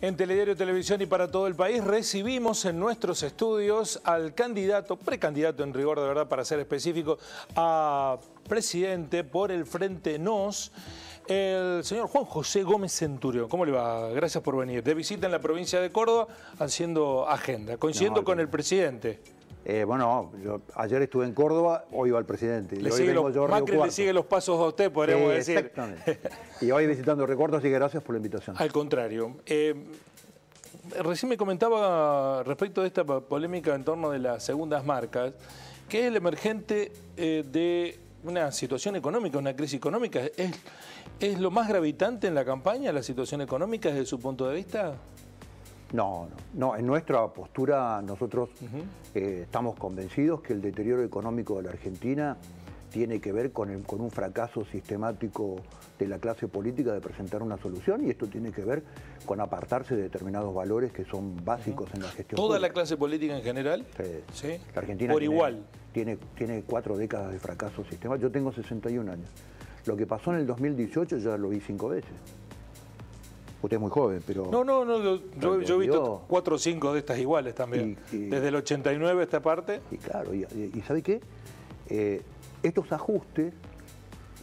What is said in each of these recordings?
En Telediario Televisión y para todo el país recibimos en nuestros estudios al candidato, precandidato en rigor de verdad para ser específico, a presidente por el Frente Nos, el señor Juan José Gómez Centurión. ¿Cómo le va? Gracias por venir. De visita en la provincia de Córdoba haciendo agenda, coincidiendo con el presidente. Bueno, yo ayer estuve en Córdoba, hoy va el presidente. Macri le sigue los pasos a usted, podríamos decir. Exactamente. Y hoy visitando Recuerdo, así que gracias por la invitación. Al contrario. Recién me comentaba respecto de esta polémica en torno de las segundas marcas, que es el emergente de una situación económica, una crisis económica. ¿Es lo más gravitante en la campaña, la situación económica desde su punto de vista? No. En nuestra postura nosotros estamos convencidos que el deterioro económico de la Argentina tiene que ver con un fracaso sistemático de la clase política de presentar una solución, y esto tiene que ver con apartarse de determinados valores que son básicos en la gestión ¿Toda pública. la clase política en general? Sí. La Argentina por igual. Tiene 4 décadas de fracaso sistemático. Yo tengo 61 años. Lo que pasó en el 2018 ya lo vi 5 veces. Usted es muy joven, pero... No, yo he visto 4 o 5 de estas iguales también. Desde el 89 esta parte. Y claro, y ¿sabe qué? Estos ajustes,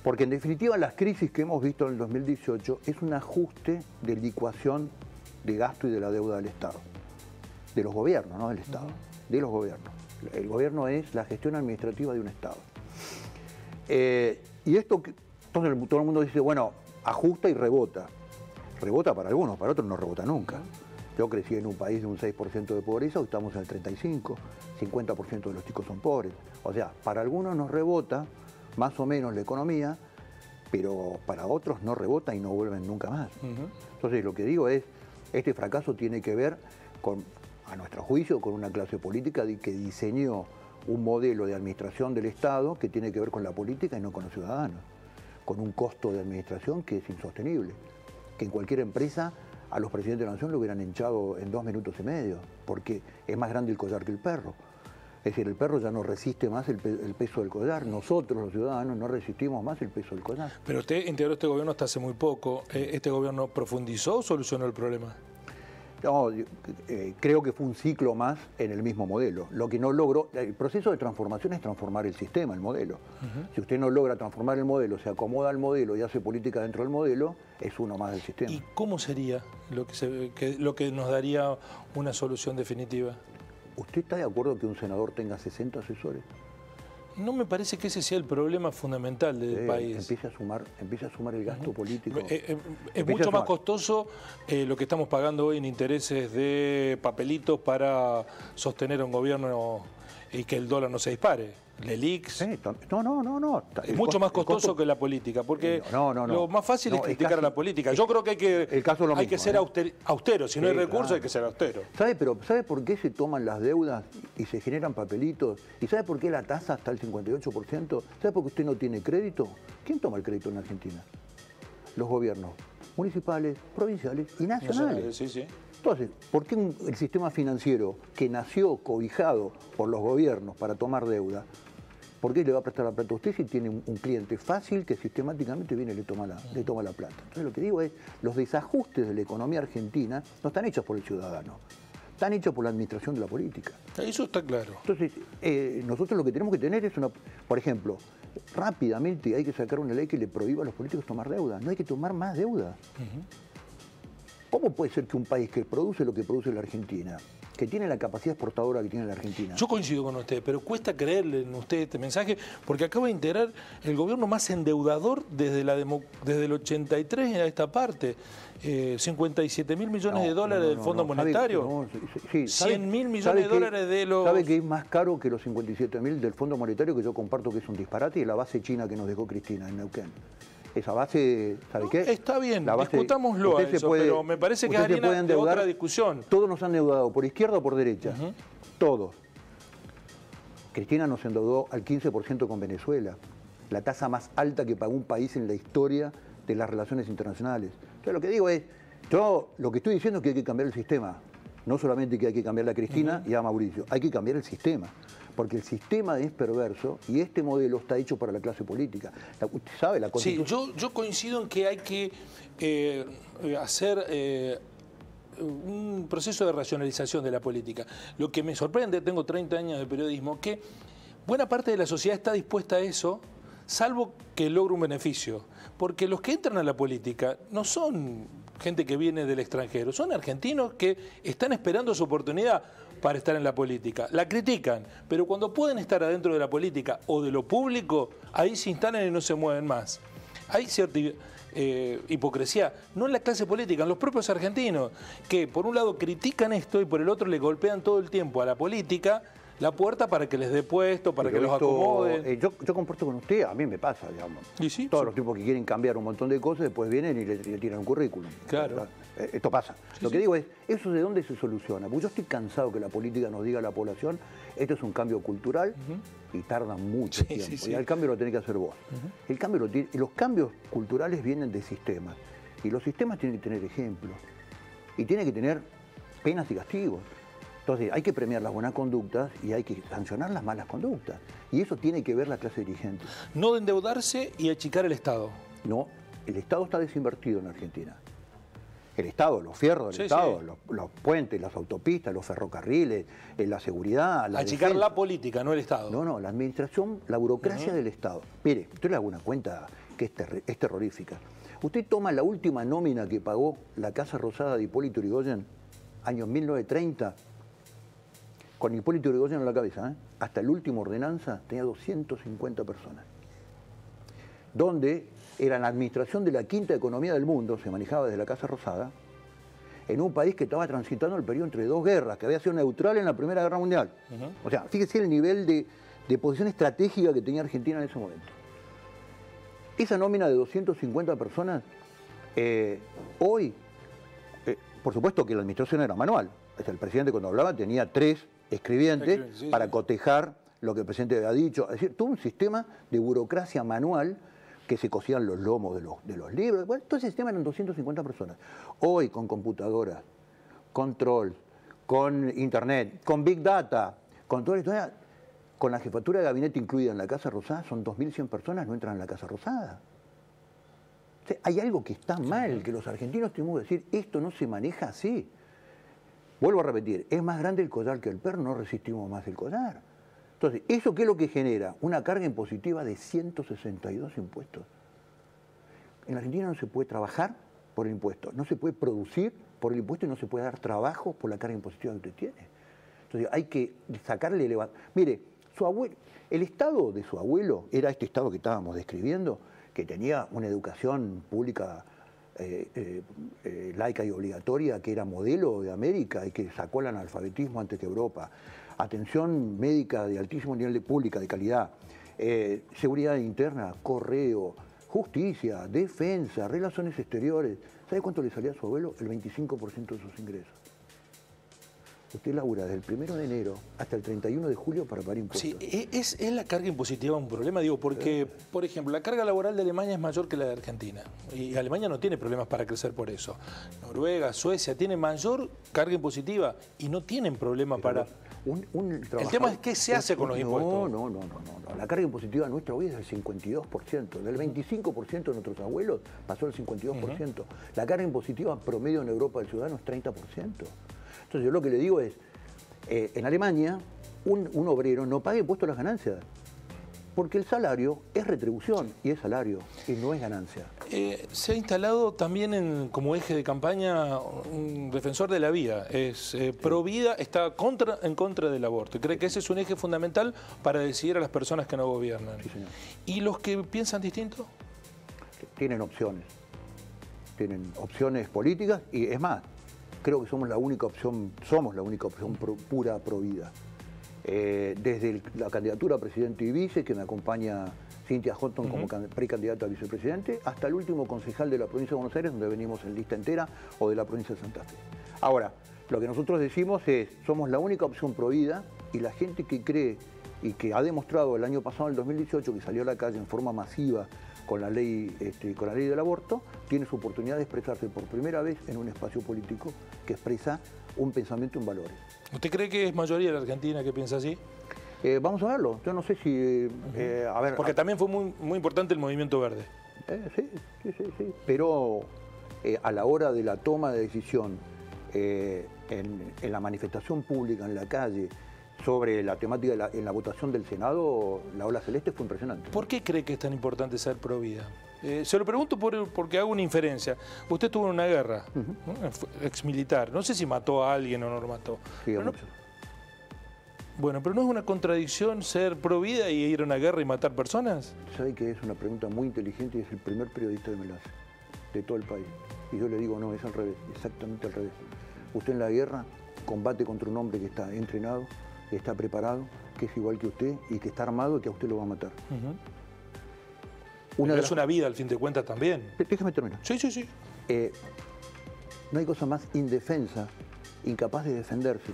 porque en definitiva las crisis que hemos visto en el 2018 es un ajuste de licuación de gasto y de la deuda del Estado. De los gobiernos, no del Estado, de los gobiernos. El gobierno es la gestión administrativa de un Estado. Y esto, entonces todo el mundo dice, bueno, ajusta y rebota. Rebota para algunos, para otros no rebota nunca. Yo crecí en un país de un 6% de pobreza, hoy estamos en el 35%, 50% de los chicos son pobres. O sea, para algunos nos rebota más o menos la economía, pero para otros no rebota y no vuelven nunca más. Entonces lo que digo es, este fracaso tiene que ver con, a nuestro juicio, con una clase política que diseñó un modelo de administración del Estado que tiene que ver con la política y no con los ciudadanos, con un costo de administración que es insostenible, que en cualquier empresa a los presidentes de la nación lo hubieran hinchado en 2 minutos y medio, porque es más grande el collar que el perro. Es decir, el perro ya no resiste más el peso del collar. Nosotros, los ciudadanos, no resistimos más el peso del collar. Pero usted integró este gobierno hasta hace muy poco. ¿Este gobierno profundizó o solucionó el problema? No, creo que fue un ciclo más en el mismo modelo. Lo que no logró, el proceso de transformación es transformar el sistema, el modelo. Si usted no logra transformar el modelo, se acomoda al modelo y hace política dentro del modelo, es uno más del sistema. ¿Y cómo sería lo que nos daría una solución definitiva? ¿Usted está de acuerdo que un senador tenga 60 asesores? No me parece que ese sea el problema fundamental del país. Empieza a sumar el gasto político. Es mucho más costoso lo que estamos pagando hoy en intereses de papelitos para sostener a un gobierno y que el dólar no se dispare. LELIX. No. Es mucho más costoso que la política, porque lo más fácil es criticar a la política. Yo creo que hay que ser austero. Si no hay recursos, hay que ser austero. ¿Sabe por qué se toman las deudas y se generan papelitos? ¿Y sabe por qué la tasa está al 58%? ¿Sabe por qué usted no tiene crédito? ¿Quién toma el crédito en Argentina? Los gobiernos municipales, provinciales y nacionales. Sí. Entonces, ¿por qué el sistema financiero que nació cobijado por los gobiernos para tomar deuda, por qué le va a prestar la plata a usted si tiene un cliente fácil que sistemáticamente viene y le toma la plata? Entonces lo que digo es, los desajustes de la economía argentina no están hechos por el ciudadano, están hechos por la administración de la política. Eso está claro. Entonces, nosotros lo que tenemos que tener es por ejemplo, rápidamente hay que sacar una ley que le prohíba a los políticos tomar deuda. No hay que tomar más deuda. ¿Cómo puede ser que un país que produce lo que produce la Argentina, que tiene la capacidad exportadora que tiene la Argentina? Yo coincido con usted, pero cuesta creerle en usted este mensaje, porque acaba de integrar el gobierno más endeudador desde el 83 a esta parte. 57.000 millones de dólares del Fondo Monetario. 100.000 millones de dólares de los... ¿Sabe que es más caro que los 57.000 del Fondo Monetario, que yo comparto que es un disparate, y la base china que nos dejó Cristina en Neuquén? Esa base, ¿sabe qué? Está bien, discutámoslo a eso, pero me parece que es harina de otra discusión. Todos nos han endeudado, por izquierda o por derecha. Todos. Cristina nos endeudó al 15% con Venezuela, la tasa más alta que pagó un país en la historia de las relaciones internacionales. Entonces lo que digo es, yo lo que estoy diciendo es que hay que cambiar el sistema. No solamente que hay que cambiar a Cristina y a Mauricio, hay que cambiar el sistema. Porque el sistema es perverso y este modelo está hecho para la clase política. Usted sabe, la Constitución... Sí, yo coincido en que hay que hacer un proceso de racionalización de la política. Lo que me sorprende, tengo 30 años de periodismo, que buena parte de la sociedad está dispuesta a eso, salvo que logre un beneficio. Porque los que entran a la política no son gente que viene del extranjero, son argentinos que están esperando su oportunidad para estar en la política. La critican, pero cuando pueden estar adentro de la política o de lo público, ahí se instalan y no se mueven más. Hay cierta hipocresía, no en la clase política, en los propios argentinos, que por un lado critican esto y por el otro le golpean todo el tiempo a la política la puerta para que les dé puesto, para que los acomoden. Yo comparto con usted, a mí me pasa, digamos. ¿Y sí? Todos los tipos que quieren cambiar un montón de cosas, después vienen y le tiran un currículum. Claro. Esto pasa. Sí, lo que digo es, ¿eso de dónde se soluciona? Porque yo estoy cansado que la política nos diga a la población, esto es un cambio cultural y tarda mucho tiempo. Y el cambio lo tenés que hacer vos. Los cambios culturales vienen de sistemas. Y los sistemas tienen que tener ejemplos. Y tienen que tener penas y castigos. Entonces, hay que premiar las buenas conductas y hay que sancionar las malas conductas. Y eso tiene que ver la clase dirigente. No endeudarse y achicar el Estado. No, el Estado está desinvertido en Argentina. El Estado, los fierros del Estado, los puentes, las autopistas, los ferrocarriles, la seguridad, la achicar defensa. La política, no el Estado. No, la administración, la burocracia del Estado. Mire, usted le hago una cuenta que es terrorífica. Usted toma la última nómina que pagó la Casa Rosada de Hipólito Yrigoyen, años 1930, con Hipólito Yrigoyen en la cabeza, hasta la última ordenanza tenía 250 personas. Donde era la administración de la quinta economía del mundo, se manejaba desde la Casa Rosada, en un país que estaba transitando el periodo entre dos guerras, que había sido neutral en la Primera Guerra Mundial. O sea, fíjese el nivel de posición estratégica que tenía Argentina en ese momento. Esa nómina de 250 personas, hoy, por supuesto que la administración era manual. O sea, el presidente cuando hablaba tenía 3 escribientes para cotejar lo que el presidente había dicho. Es decir, todo un sistema de burocracia manual que se cosían los lomos de los libros. Bueno, todo ese sistema eran 250 personas. Hoy, con computadoras, con trolls, con internet, con big data, con todo esto, con la jefatura de gabinete incluida en la Casa Rosada, son 2.100 personas, no entran en la Casa Rosada. O sea, hay algo que está mal, que los argentinos tenemos que decir, esto no se maneja así. Vuelvo a repetir, es más grande el collar que el perro, no resistimos más el collar. Entonces, ¿eso qué es lo que genera? Una carga impositiva de 162 impuestos. En la Argentina no se puede trabajar por el impuesto, no se puede producir por el impuesto y no se puede dar trabajo por la carga impositiva que usted tiene. Entonces, hay que sacarle... Mire, su abuelo, el estado de su abuelo era este estado que estábamos describiendo, que tenía una educación pública laica y obligatoria, que era modelo de América y que sacó el analfabetismo antes que Europa, atención médica de altísimo nivel de pública, de calidad, seguridad interna, correo, justicia, defensa, relaciones exteriores. ¿Sabe cuánto le salía a su abuelo? El 25% de sus ingresos. Usted labura desde el 1 de enero hasta el 31 de julio para pagar impuestos. Sí, ¿es la carga impositiva un problema? Digo, porque, por ejemplo, la carga laboral de Alemania es mayor que la de Argentina. Y Alemania no tiene problemas para crecer por eso. Noruega, Suecia, tienen mayor carga impositiva y no tienen problema para... El tema es qué se hace con los impuestos. No. La carga impositiva nuestra hoy es del 52%. Del 25% de nuestros abuelos pasó al 52%. La carga impositiva promedio en Europa del ciudadano es 30%. Entonces yo lo que le digo es, en Alemania un obrero no paga impuesto a las ganancias, porque el salario es retribución y es salario y no es ganancia. Se ha instalado también como eje de campaña un defensor de la vida, es pro vida, está en contra del aborto. ¿Cree que ese es un eje fundamental para decidir a las personas que no gobiernan? Sí, señor. ¿Y los que piensan distinto? Tienen opciones políticas y es más, creo que somos la única opción pura pro vida. Desde la candidatura a presidente y vice, que me acompaña Cynthia Houghton como precandidata a vicepresidente, hasta el último concejal de la provincia de Buenos Aires, donde venimos en lista entera, o de la provincia de Santa Fe. Ahora, lo que nosotros decimos es, somos la única opción pro vida, y la gente que cree y que ha demostrado el año pasado, en el 2018, que salió a la calle en forma masiva con la ley del aborto, tiene su oportunidad de expresarse por primera vez en un espacio político que expresa un pensamiento en valores. ¿Usted cree que es mayoría la Argentina que piensa así? Vamos a verlo. Yo no sé si... Porque también fue muy importante el movimiento verde. Sí. Pero a la hora de la toma de decisión en la manifestación pública, en la calle, sobre la temática en la votación del Senado, la ola celeste fue impresionante. ¿Por qué cree que es tan importante ser pro vida? Se lo pregunto porque hago una inferencia. Usted estuvo en una guerra, ¿no? Fue exmilitar. No sé si mató a alguien o no lo mató. Sí, a muchos. Bueno, pero ¿no es una contradicción ser pro vida y ir a una guerra y matar personas? ¿Sabe que es una pregunta muy inteligente y es el primer periodista que me la hace, de todo el país? Y yo le digo, no, es al revés, exactamente al revés. Usted en la guerra combate contra un hombre que está entrenado, que está preparado, que es igual que usted y que está armado y que a usted lo va a matar. Es una vida, al fin de cuentas, también. Déjame terminar. Sí, sí, sí. No hay cosa más indefensa, incapaz de defenderse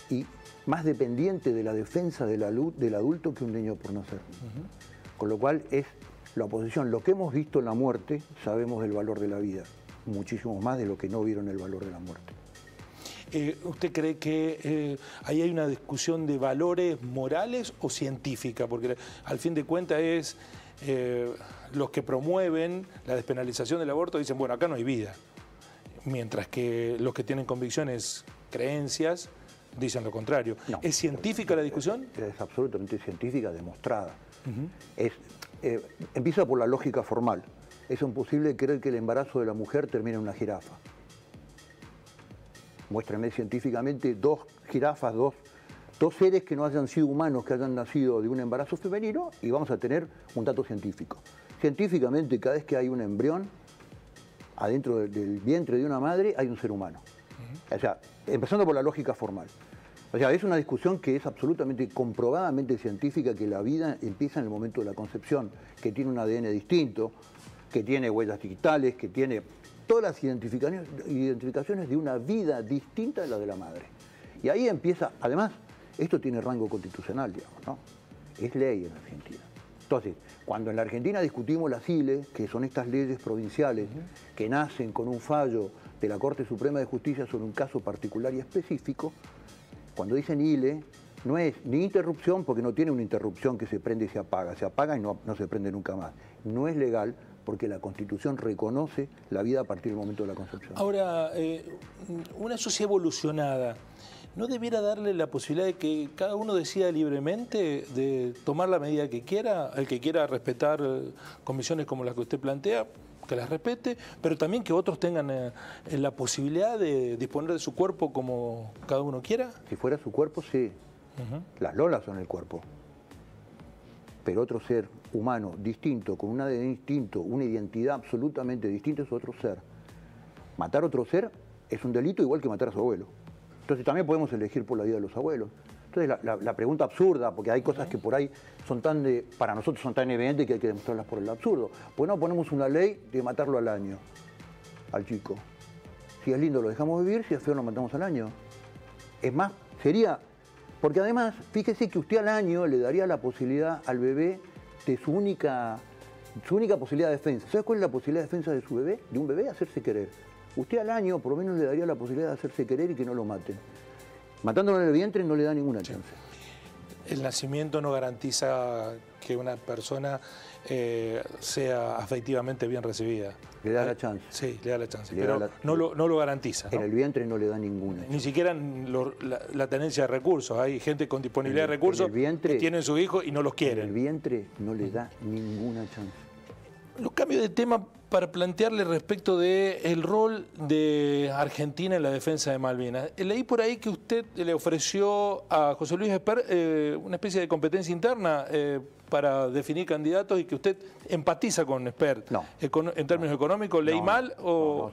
y más dependiente de la defensa del adulto que un niño por nacer. Con lo cual es la oposición. Lo que hemos visto en la muerte, sabemos del valor de la vida, muchísimo más de lo que no vieron el valor de la muerte. ¿Usted cree que ahí hay una discusión de valores morales o científica? Porque al fin de cuentas es los que promueven la despenalización del aborto dicen, bueno, acá no hay vida. Mientras que los que tienen convicciones, creencias, dicen lo contrario. No, ¿es científica la discusión? Es absolutamente científica, demostrada. Empieza por la lógica formal. Es imposible creer que el embarazo de la mujer termine en una jirafa. Muéstrame científicamente dos jirafas, dos seres que no hayan sido humanos, que hayan nacido de un embarazo femenino, y vamos a tener un dato científico. Científicamente, cada vez que hay un embrión, adentro del vientre de una madre hay un ser humano. O sea, empezando por la lógica formal. O sea, es una discusión que es absolutamente comprobadamente científica, que la vida empieza en el momento de la concepción, que tiene un ADN distinto, que tiene huellas digitales, que tiene todas las identificaciones de una vida distinta de la de la madre. Y ahí empieza, además, esto tiene rango constitucional, digamos, ¿no? Es ley en Argentina. Entonces, cuando en la Argentina discutimos las ILE, que son estas leyes provinciales que nacen con un fallo de la Corte Suprema de Justicia sobre un caso particular y específico, cuando dicen ILE, no es ni interrupción, porque no tiene una interrupción que se prende y se apaga y no se prende nunca más. No es legal porque la Constitución reconoce la vida a partir del momento de la concepción. Ahora, una sociedad evolucionada, ¿no debiera darle la posibilidad de que cada uno decida libremente de tomar la medida que quiera? El que quiera respetar comisiones como las que usted plantea, que las respete, pero también que otros tengan la posibilidad de disponer de su cuerpo como cada uno quiera. Si fuera su cuerpo, sí. Las lolas son el cuerpo. Pero otro ser humano distinto, con un ADN distinto, una identidad absolutamente distinta, es otro ser. Matar a otro ser es un delito igual que matar a su abuelo. Entonces también podemos elegir por la vida de los abuelos. Entonces la pregunta absurda, porque hay cosas que por ahí son para nosotros son tan evidentes que hay que demostrarlas por el absurdo. Pues no ponemos una ley de matarlo al año, al chico. Si es lindo lo dejamos vivir, si es feo lo matamos al año. Es más, sería... Porque además, fíjese que usted al año le daría la posibilidad al bebé de su única posibilidad de defensa. ¿Sabe cuál es la posibilidad de defensa de su bebé? De un bebé, hacerse querer. Usted al año por lo menos le daría la posibilidad de hacerse querer y que no lo maten. Matándolo en el vientre no le da ninguna chance. El nacimiento no garantiza que una persona sea afectivamente bien recibida. Le da la chance. Sí, le da la chance, pero no lo garantiza, ¿no? En el vientre no le da ninguna chance. Ni siquiera la tenencia de recursos. Hay gente con disponibilidad de recursos que tienen sus hijos y no los quieren. En el vientre no le da ninguna chance. Los cambios de tema para plantearle respecto del rol de Argentina en la defensa de Malvinas. Leí por ahí que usted le ofreció a José Luis Espert una especie de competencia interna para definir candidatos y que usted empatiza con Espert. No. En términos económicos, ¿leí mal o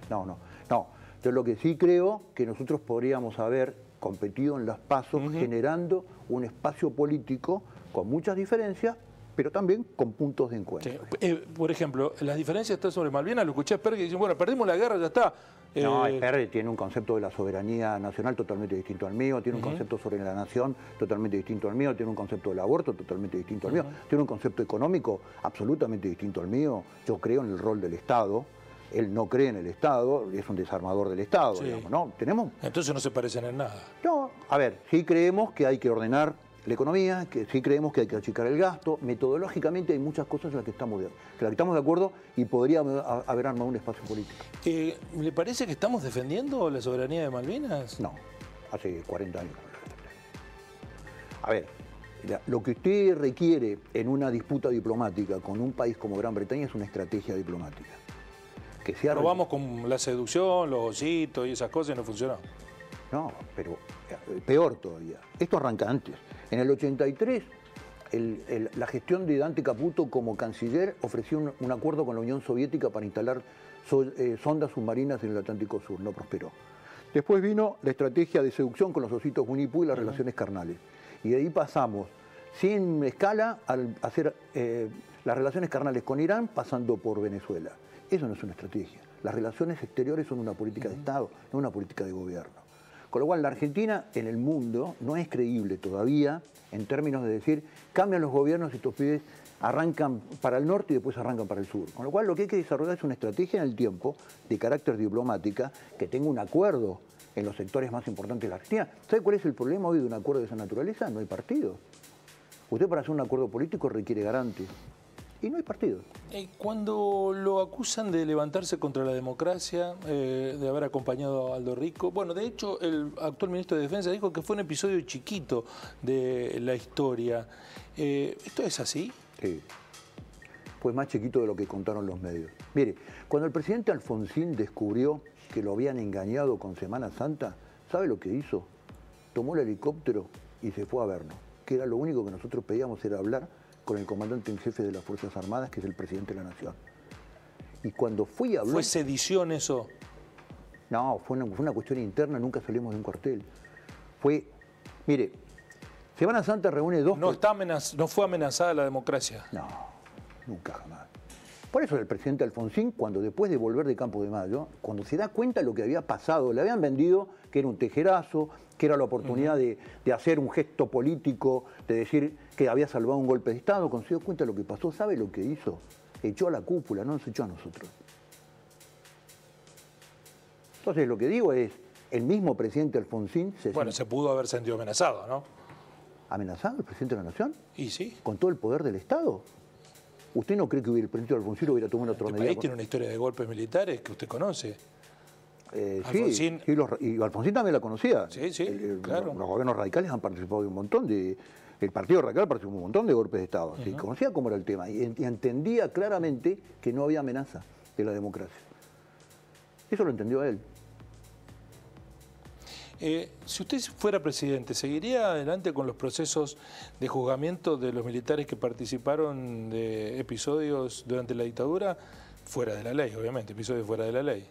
no? No. Yo lo que sí creo que nosotros podríamos haber competido en las PASO generando un espacio político con muchas diferencias, pero también con puntos de encuentro. Sí. Por ejemplo, las diferencias están sobre Malvinas, lo escuché a Espert que dice, bueno, perdimos la guerra, ya está. No, Espert tiene un concepto de la soberanía nacional totalmente distinto al mío, tiene un concepto sobre la nación totalmente distinto al mío, tiene un concepto del aborto totalmente distinto al mío, tiene un concepto económico absolutamente distinto al mío. Yo creo en el rol del Estado, él no cree en el Estado, es un desarmador del Estado, digamos, ¿no? ¿Tenemos? Entonces no se parecen en nada. No, a ver, sí creemos que hay que ordenar la economía, que sí creemos que hay que achicar el gasto. Metodológicamente hay muchas cosas en las que estamos de acuerdo y podría haber armado un espacio político. ¿Le parece que estamos defendiendo la soberanía de Malvinas? No, hace 40 años. A ver, lo que usted requiere en una disputa diplomática con un país como Gran Bretaña es una estrategia diplomática. Que sea probamos con la seducción, los ositos y esas cosas y no funcionó. No, pero peor todavía. Esto arranca antes. En el 83, la gestión de Dante Caputo como canciller ofreció un acuerdo con la Unión Soviética para instalar sondas submarinas en el Atlántico Sur. No prosperó. Después vino la estrategia de seducción con los ositos Winnie Pooh y las relaciones carnales. Y de ahí pasamos, sin escala, a hacer las relaciones carnales con Irán, pasando por Venezuela. Eso no es una estrategia. Las relaciones exteriores son una política de Estado, no una política de gobierno. Con lo cual, la Argentina en el mundo no es creíble todavía en términos de decir, cambian los gobiernos y estos pibes arrancan para el norte y después arrancan para el sur. Con lo cual, lo que hay que desarrollar es una estrategia en el tiempo de carácter diplomática que tenga un acuerdo en los sectores más importantes de la Argentina. ¿Sabe cuál es el problema hoy de un acuerdo de esa naturaleza? No hay partidos. Usted para hacer un acuerdo político requiere garantes. Y no hay partidos. Cuando lo acusan de levantarse contra la democracia, de haber acompañado a Aldo Rico, bueno, de hecho el actual ministro de Defensa dijo que fue un episodio chiquito de la historia. ¿Esto es así? Sí. Fue más chiquito de lo que contaron los medios. Mire, cuando el presidente Alfonsín descubrió que lo habían engañado con Semana Santa, ¿sabe lo que hizo? Tomó el helicóptero y se fue a vernos, que era lo único que nosotros pedíamos, era hablar con el comandante en jefe de las Fuerzas Armadas, que es el presidente de la Nación. Y cuando fui a hablar... ¿Fue sedición eso? No, fue una cuestión interna, nunca salimos de un cuartel. Fue, mire, Semana Santa reúne dos... ¿No fue amenazada la democracia? No, nunca jamás. Por eso el presidente Alfonsín, cuando después de volver de Campo de Mayo, cuando se da cuenta de lo que había pasado, le habían vendido que era un tejerazo, que era la oportunidad de hacer un gesto político, de decir que había salvado un golpe de Estado, cuando se dio cuenta de lo que pasó, ¿sabe lo que hizo? Echó a la cúpula, no nos echó a nosotros. Entonces lo que digo es, el mismo presidente Alfonsín... se pudo haber sentido amenazado, ¿no? ¿Amenazado el presidente de la Nación? Y sí. ¿Con todo el poder del Estado? ¿Usted no cree que el presidente Alfonsín hubiera tomado una otra medida? El país tiene una historia de golpes militares que usted conoce. Alfonsín... Sí, y Alfonsín también la conocía. Sí, claro. Los gobiernos radicales han participado de un montón de... El Partido Radical participó de un montón de golpes de Estado. Sí, conocía cómo era el tema y entendía claramente que no había amenaza de la democracia. Eso lo entendió él. Si usted fuera presidente, ¿seguiría adelante con los procesos de juzgamiento de los militares que participaron de episodios durante la dictadura? Fuera de la ley, obviamente, episodios fuera de la ley.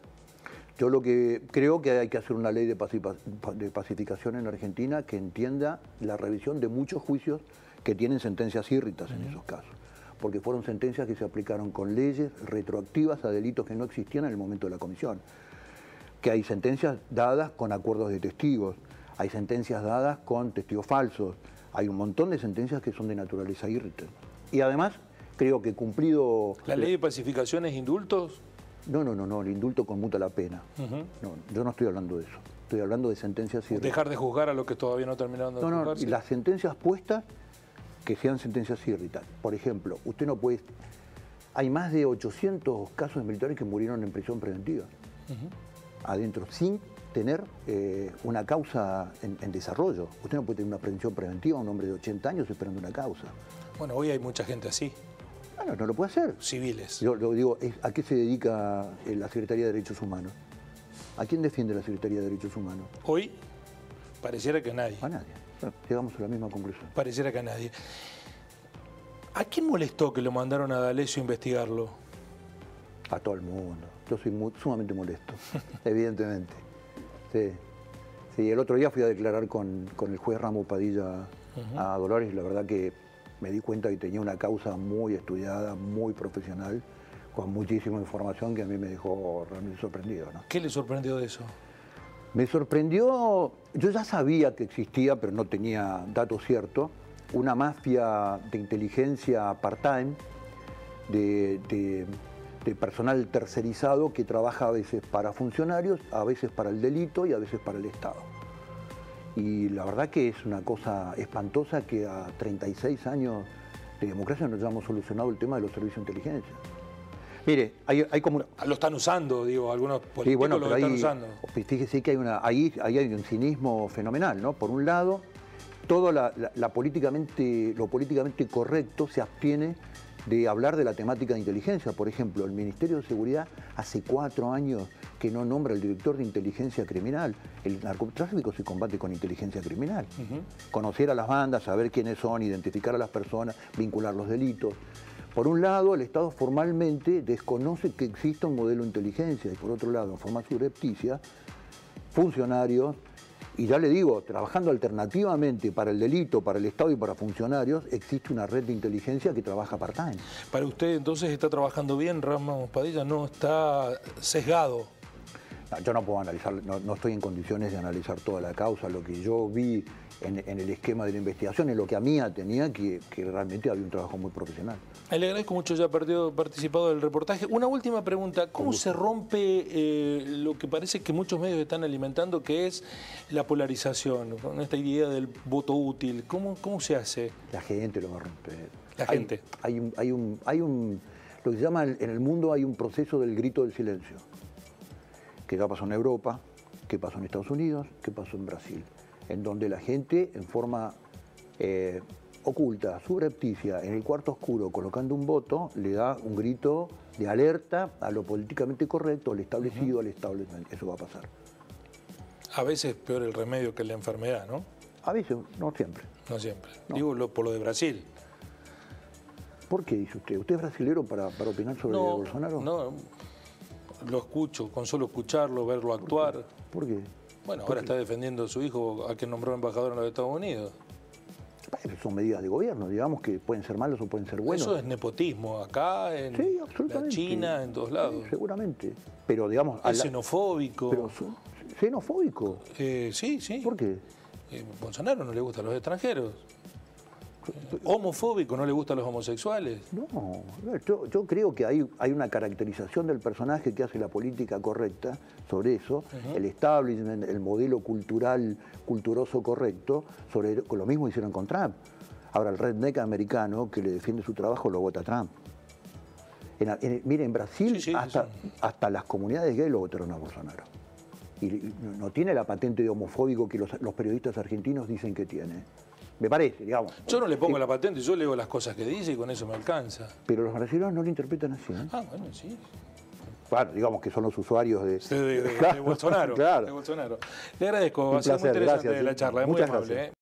Yo lo que creo que hay que hacer una ley de pacificación en Argentina que entienda la revisión de muchos juicios que tienen sentencias írritas en esos casos. Porque fueron sentencias que se aplicaron con leyes retroactivas a delitos que no existían en el momento de la comisión. Que hay sentencias dadas con acuerdos de testigos, hay sentencias dadas con testigos falsos, hay un montón de sentencias que son de naturaleza írrita. Y además, creo que cumplido... ¿La ley de pacificación es indultos? No, el indulto conmuta la pena. No, yo no estoy hablando de eso, estoy hablando de sentencias írritas. ¿Dejar de juzgar a los que todavía no terminaron de juzgarse? Las sentencias puestas que sean sentencias írritas. Por ejemplo, usted no puede... Hay más de 800 casos de militares que murieron en prisión preventiva. Adentro, sin tener una causa en desarrollo. Usted no puede tener una prevención preventiva a un hombre de 80 años esperando una causa. Bueno, hoy hay mucha gente así. Bueno, no lo puede hacer. Civiles. Yo lo digo, ¿a qué se dedica la Secretaría de Derechos Humanos? ¿A quién defiende la Secretaría de Derechos Humanos? Hoy pareciera que a nadie. A nadie. Bueno, llegamos a la misma conclusión. Pareciera que a nadie. ¿A quién molestó que lo mandaron a D'Alessio a investigarlo? A todo el mundo. Yo soy sumamente molesto, evidentemente. Sí, el otro día fui a declarar con el juez Ramos Padilla a Dolores y la verdad que me di cuenta que tenía una causa muy estudiada, muy profesional, con muchísima información que a mí me dejó realmente sorprendido, ¿no? ¿Qué le sorprendió de eso? Me sorprendió, yo ya sabía que existía, pero no tenía datos ciertos, una mafia de inteligencia part-time, de personal tercerizado que trabaja a veces para funcionarios, a veces para el delito y a veces para el Estado. Y la verdad que es una cosa espantosa que a 36 años de democracia no hayamos solucionado el tema de los servicios de inteligencia. Mire, hay como... Lo están usando, digo, algunos políticos Sí, bueno, lo pero están ahí, usando. fíjese que ahí hay un cinismo fenomenal, ¿no? Por un lado, todo lo políticamente correcto se abstiene de hablar de la temática de inteligencia. Por ejemplo, el Ministerio de Seguridad hace 4 años que no nombra el director de inteligencia criminal. El narcotráfico se combate con inteligencia criminal. Conocer a las bandas, saber quiénes son, identificar a las personas, vincular los delitos. Por un lado, el Estado formalmente desconoce que exista un modelo de inteligencia y por otro lado, en forma subrepticia, funcionarios, y ya le digo, trabajando alternativamente para el delito, para el Estado y para funcionarios, existe una red de inteligencia que trabaja part-time. Para usted entonces está trabajando bien, Ramos Padilla, no está sesgado. No, yo no puedo analizar, no estoy en condiciones de analizar toda la causa. Lo que yo vi en el esquema de la investigación es lo que a mí tenía, que realmente había un trabajo muy profesional. Le agradezco mucho ya participado del reportaje. Una última pregunta, ¿cómo se rompe lo que parece que muchos medios están alimentando, que es la polarización, con esta idea del voto útil? ¿Cómo se hace? La gente lo va a romper. La gente. Lo que se llama, en el mundo hay un proceso del grito del silencio, que ya pasó en Europa, que pasó en Estados Unidos, que pasó en Brasil, en donde la gente en forma oculta, subrepticia, en el cuarto oscuro, colocando un voto, le da un grito de alerta a lo políticamente correcto, al establecido, al establishment. Eso va a pasar. A veces peor el remedio que la enfermedad, ¿no? A veces, no siempre. No siempre. No. Digo por lo de Brasil. ¿Por qué dice usted? ¿Usted es brasilero para opinar sobre Bolsonaro? No, lo escucho, con solo escucharlo, verlo actuar. ¿Por qué? Bueno, ahora está defendiendo a su hijo, a quien nombró embajador en los Estados Unidos. Son medidas de gobierno, digamos, que pueden ser malas o pueden ser buenas. Eso es nepotismo, acá, en sí, la China, en todos lados. Sí, seguramente. Pero, digamos... Es xenofóbico. Pero, ¿xenofóbico? Sí. ¿Por qué? Bolsonaro no le gustan los extranjeros. Homofóbico, no le gustan los homosexuales. No, yo creo que hay una caracterización del personaje que hace la política correcta sobre eso, el establishment, el modelo culturoso correcto, con lo mismo hicieron con Trump. Ahora el redneck americano que le defiende su trabajo lo vota Trump. Mire, en Brasil hasta las comunidades gay lo votaron a Bolsonaro. Y no tiene la patente de homofóbico que los periodistas argentinos dicen que tiene. Me parece, digamos. Yo no le pongo la patente, yo leo las cosas que dice y con eso me alcanza. Pero los brasileños no lo interpretan así, ¿eh? Ah, bueno, sí. Claro, digamos que son los usuarios de Bolsonaro. Claro. De Bolsonaro. Le agradezco, Un ha sido muy placer, interesante gracias, la charla, es muy muchas amable. gracias.